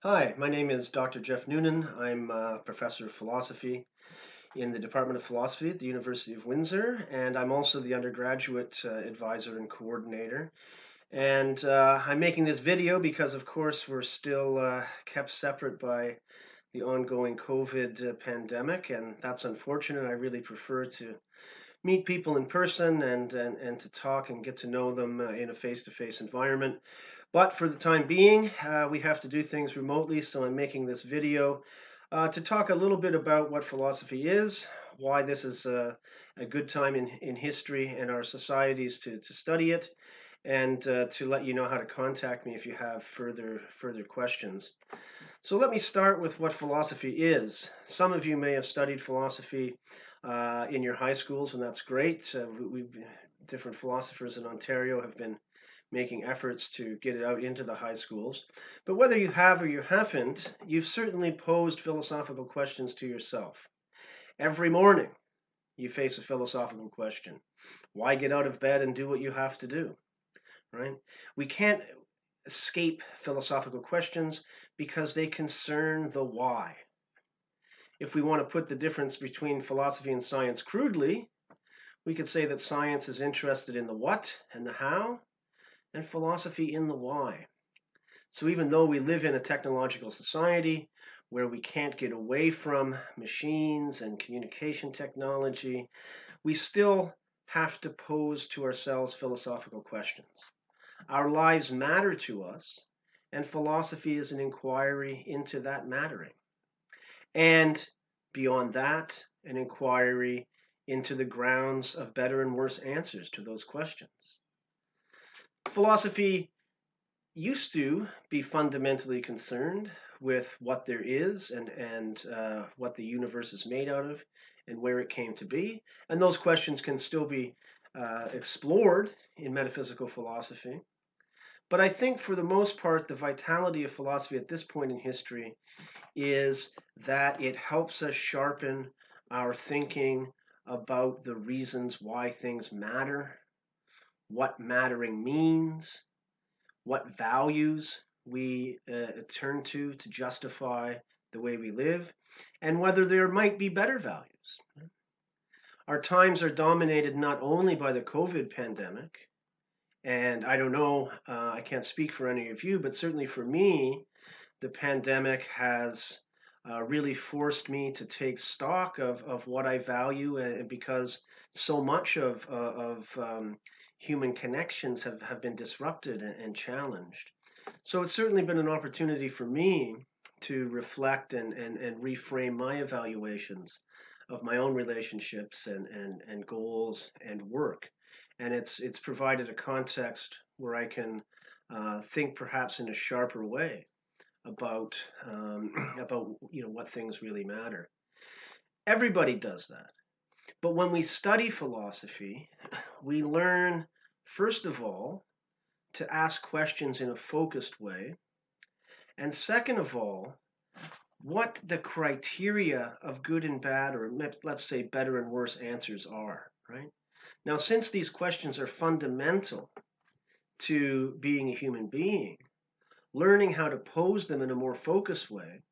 Hi, my name is Dr. Jeff Noonan. I'm a professor of philosophy in the Department of Philosophy at the University of Windsor, and I'm also the undergraduate advisor and coordinator. And I'm making this video because, of course, we're still kept separate by the ongoing COVID pandemic, and that's unfortunate. I really prefer to meet people in person and to talk and get to know them in a face-to-face environment. But for the time being, we have to do things remotely, so I'm making this video to talk a little bit about what philosophy is, why this is a good time in history and our societies to study it, and to let you know how to contact me if you have further questions. So let me start with what philosophy is. Some of you may have studied philosophy in your high schools, and that's great. Different philosophers in Ontario have been making efforts to get it out into the high schools. But whether you have or you haven't, you've certainly posed philosophical questions to yourself. Every morning, you face a philosophical question. Why get out of bed and do what you have to do? Right? We can't escape philosophical questions because they concern the why. If we want to put the difference between philosophy and science crudely, we could say that science is interested in the what and the how, and philosophy in the why. So even though we live in a technological society where we can't get away from machines and communication technology, we still have to pose to ourselves philosophical questions. Our lives matter to us, and philosophy is an inquiry into that mattering. And beyond that, an inquiry into the grounds of better and worse answers to those questions. Philosophy used to be fundamentally concerned with what there is and what the universe is made out of and where it came to be. And those questions can still be explored in metaphysical philosophy. But I think for the most part, the vitality of philosophy at this point in history is that it helps us sharpen our thinking about the reasons why things matter, what mattering means, what values we turn to justify the way we live, and whether there might be better values. Our times are dominated not only by the COVID pandemic, and I don't know, I can't speak for any of you, but certainly for me, the pandemic has really forced me to take stock of what I value, and because so much of human connections have been disrupted and challenged. So it's certainly been an opportunity for me to reflect and reframe my evaluations of my own relationships and goals and work. And it's provided a context where I can think perhaps in a sharper way about about what things really matter. Everybody does that. But when we study philosophy, we learn first of all to ask questions in a focused way, and second of all, what the criteria of good and bad, or let's say better and worse answers are, right? Now, since these questions are fundamental to being a human being, learning how to pose them in a more focused way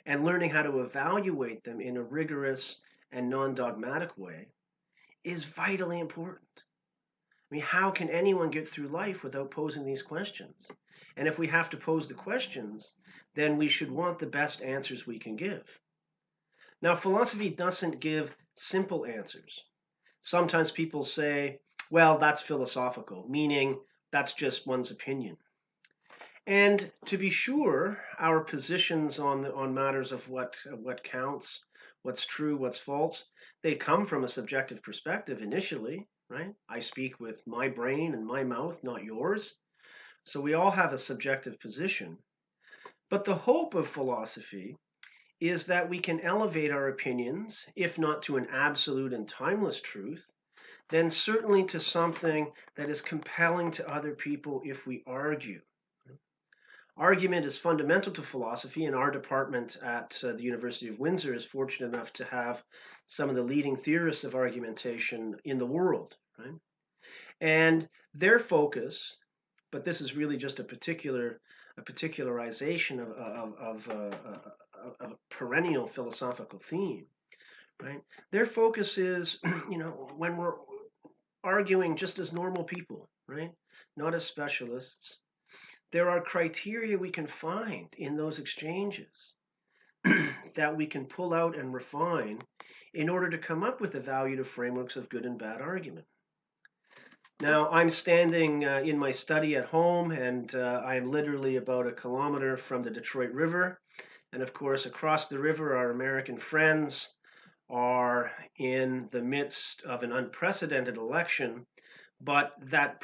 and learning how to evaluate them in a rigorous and non-dogmatic way is vitally important. I mean, how can anyone get through life without posing these questions? And if we have to pose the questions, then we should want the best answers we can give. Now, philosophy doesn't give simple answers. Sometimes people say, well, that's philosophical, meaning that's just one's opinion. And to be sure, our positions on matters of what counts, what's true, what's false, they come from a subjective perspective initially, right? I speak with my brain and my mouth, not yours. So we all have a subjective position. But the hope of philosophy is that we can elevate our opinions, if not to an absolute and timeless truth, then certainly to something that is compelling to other people if we argue. Argument is fundamental to philosophy, and our department at the University of Windsor is fortunate enough to have some of the leading theorists of argumentation in the world. Right? And their focus, but this is really just a particular a particularization of a perennial philosophical theme, right? Their focus is, when we're arguing just as normal people, right? Not as specialists. There are criteria we can find in those exchanges that we can pull out and refine in order to come up with evaluative frameworks of good and bad argument. Now, I'm standing in my study at home, and I am literally about 1 kilometer from the Detroit River. And of course, across the river, our American friends are in the midst of an unprecedented election. But that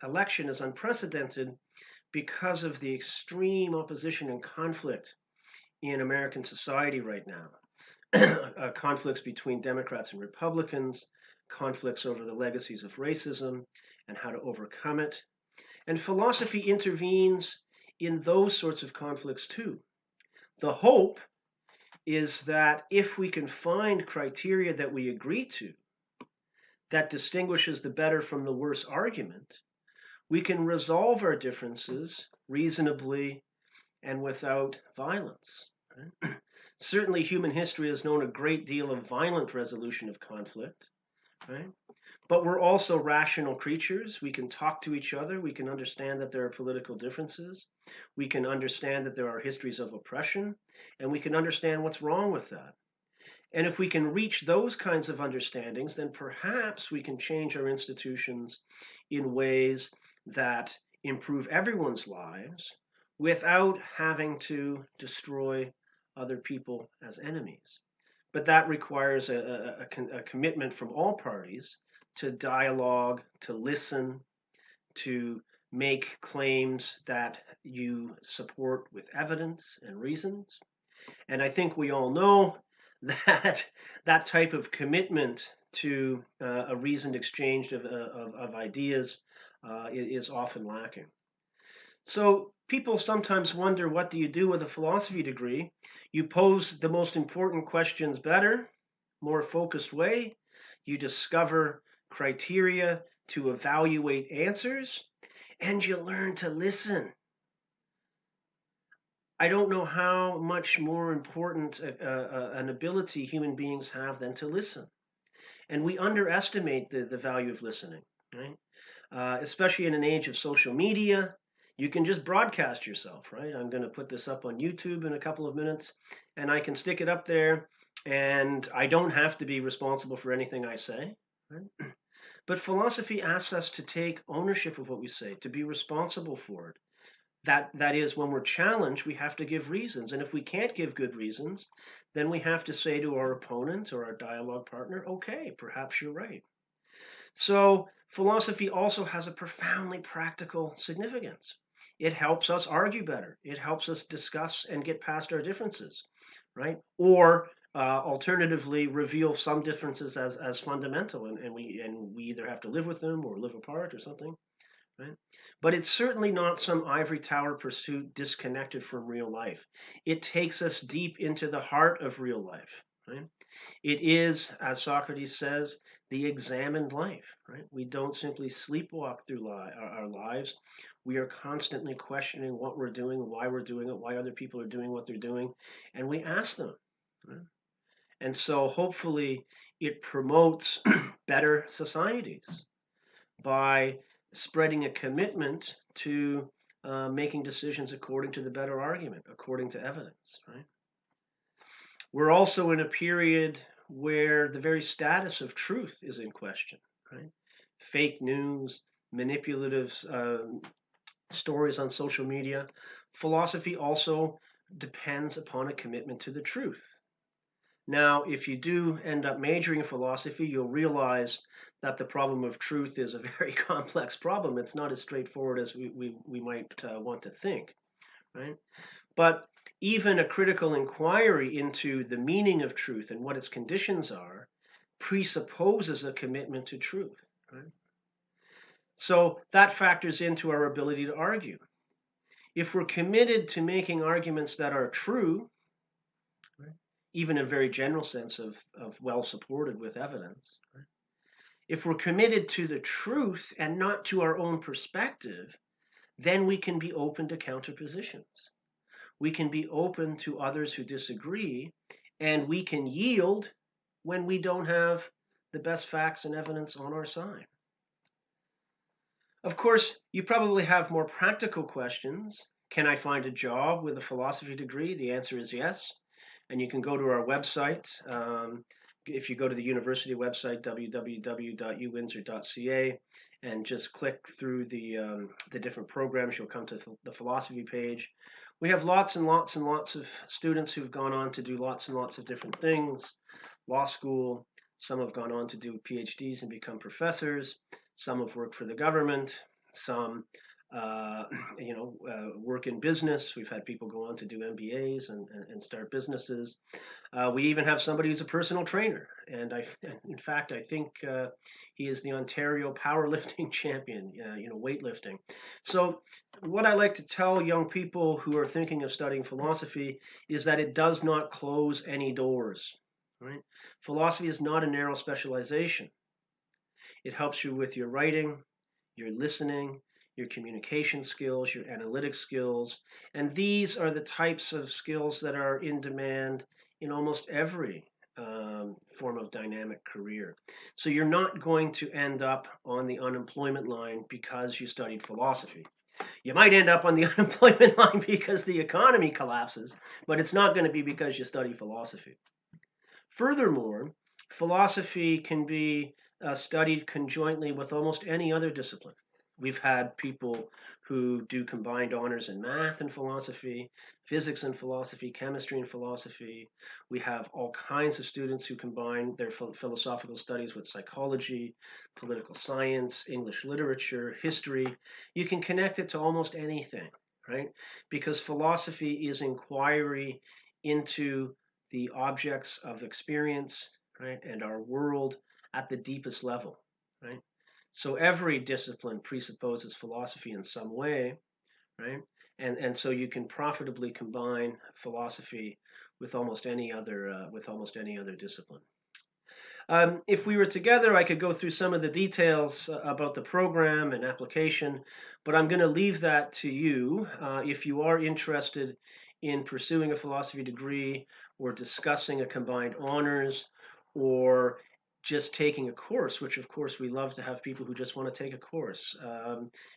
election is unprecedented because of the extreme opposition and conflict in American society right now. Conflicts between Democrats and Republicans, conflicts over the legacies of racism and how to overcome it. And philosophy intervenes in those sorts of conflicts too. The hope is that if we can find criteria that we agree to that distinguishes the better from the worse argument, we can resolve our differences reasonably and without violence. Right? Certainly, human history has known a great deal of violent resolution of conflict, right? But we're also rational creatures. We can talk to each other. We can understand that there are political differences. We can understand that there are histories of oppression, and we can understand what's wrong with that. And if we can reach those kinds of understandings, then perhaps we can change our institutions in ways that improve everyone's lives without having to destroy other people as enemies. But that requires a commitment from all parties to dialogue, to listen, to make claims that you support with evidence and reasons. And I think we all know that that type of commitment to a reasoned exchange of ideas is often lacking. So people sometimes wonder, what do you do with a philosophy degree? You pose the most important questions better, more focused way. You discover criteria to evaluate answers, and you learn to listen. I don't know how much more important an ability human beings have than to listen. And we underestimate the value of listening, right? Especially in an age of social media, you can just broadcast yourself, right? I'm going to put this up on YouTube in a couple of minutes, and I can stick it up there, and I don't have to be responsible for anything I say, right? But philosophy asks us to take ownership of what we say, to be responsible for it. That is, when we're challenged, we have to give reasons. And if we can't give good reasons, then we have to say to our opponent or our dialogue partner, okay, perhaps you're right. So philosophy also has a profoundly practical significance. It helps us argue better. It helps us discuss and get past our differences, right? Or alternatively, reveal some differences as fundamental, and we either have to live with them or live apart or something. Right? But it's certainly not some ivory tower pursuit disconnected from real life. It takes us deep into the heart of real life. Right? It is, as Socrates says, the examined life. Right? We don't simply sleepwalk through our lives. We are constantly questioning what we're doing, why we're doing it, why other people are doing what they're doing, and we ask them. Right? And so hopefully it promotes better societies by spreading a commitment to making decisions according to the better argument, according to evidence. Right? We're also in a period where the very status of truth is in question. Right? Fake news, manipulative stories on social media. Philosophy also depends upon a commitment to the truth. Now, if you do end up majoring in philosophy, you'll realize that the problem of truth is a very complex problem. It's not as straightforward as we might want to think, right? But even a critical inquiry into the meaning of truth and what its conditions are presupposes a commitment to truth, right? So that factors into our ability to argue. If we're committed to making arguments that are true, even in a very general sense of well supported with evidence, right? If we're committed to the truth and not to our own perspective, then we can be open to counterpositions. We can be open to others who disagree, and we can yield when we don't have the best facts and evidence on our side. Of course, you probably have more practical questions. Can I find a job with a philosophy degree? The answer is yes. And you can go to our website. If you go to the university website, www.uwindsor.ca, and just click through the different programs, you'll come to the philosophy page. We have lots and lots and lots of students who've gone on to do lots and lots of different things. Law school, some have gone on to do PhDs and become professors. Some have worked for the government. Some, uh, work in business. We've had people go on to do MBAs and start businesses. We even have somebody who's a personal trainer, and in fact, I think he is the Ontario powerlifting champion. Weightlifting. So, what I like to tell young people who are thinking of studying philosophy is that it does not close any doors. Right? Philosophy is not a narrow specialization. It helps you with your writing, your listening, your communication skills, your analytic skills. And these are the types of skills that are in demand in almost every form of dynamic career. So you're not going to end up on the unemployment line because you studied philosophy. You might end up on the unemployment line because the economy collapses, but it's not going to be because you study philosophy. Furthermore, philosophy can be studied conjointly with almost any other discipline. We've had people who do combined honors in math and philosophy, physics and philosophy, chemistry and philosophy. We have all kinds of students who combine their philosophical studies with psychology, political science, English literature, history. You can connect it to almost anything, right? Because philosophy is inquiry into the objects of experience, right, and our world at the deepest level, right? So every discipline presupposes philosophy in some way, right? And so you can profitably combine philosophy with almost any other discipline. If we were together, I could go through some of the details about the program and application, but I'm going to leave that to you. If you are interested in pursuing a philosophy degree or discussing a combined honors or just taking a course, which of course we love to have people who just want to take a course.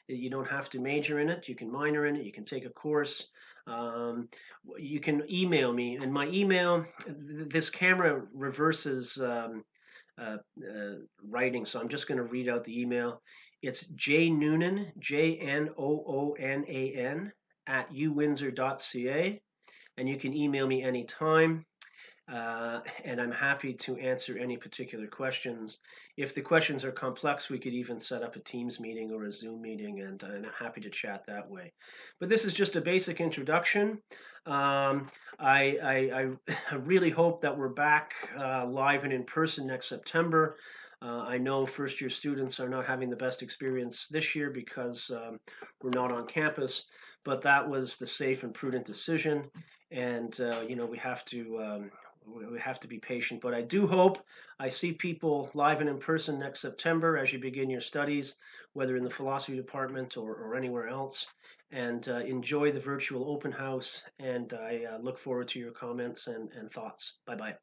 You don't have to major in it, you can minor in it, you can take a course. You can email me, and my email, this camera reverses writing, so I'm just going to read out the email. It's jnoonan, JNOONAN, at uwindsor.ca, and you can email me anytime. And I'm happy to answer any particular questions. If the questions are complex, we could even set up a Teams meeting or a Zoom meeting, and I'm happy to chat that way. But this is just a basic introduction. I really hope that we're back live and in person next September. I know first year students are not having the best experience this year because we're not on campus, but that was the safe and prudent decision. And we have to be patient, but I do hope I see people live and in person next September as you begin your studies, whether in the philosophy department or anywhere else. And enjoy the virtual open house. And I look forward to your comments and thoughts. Bye bye.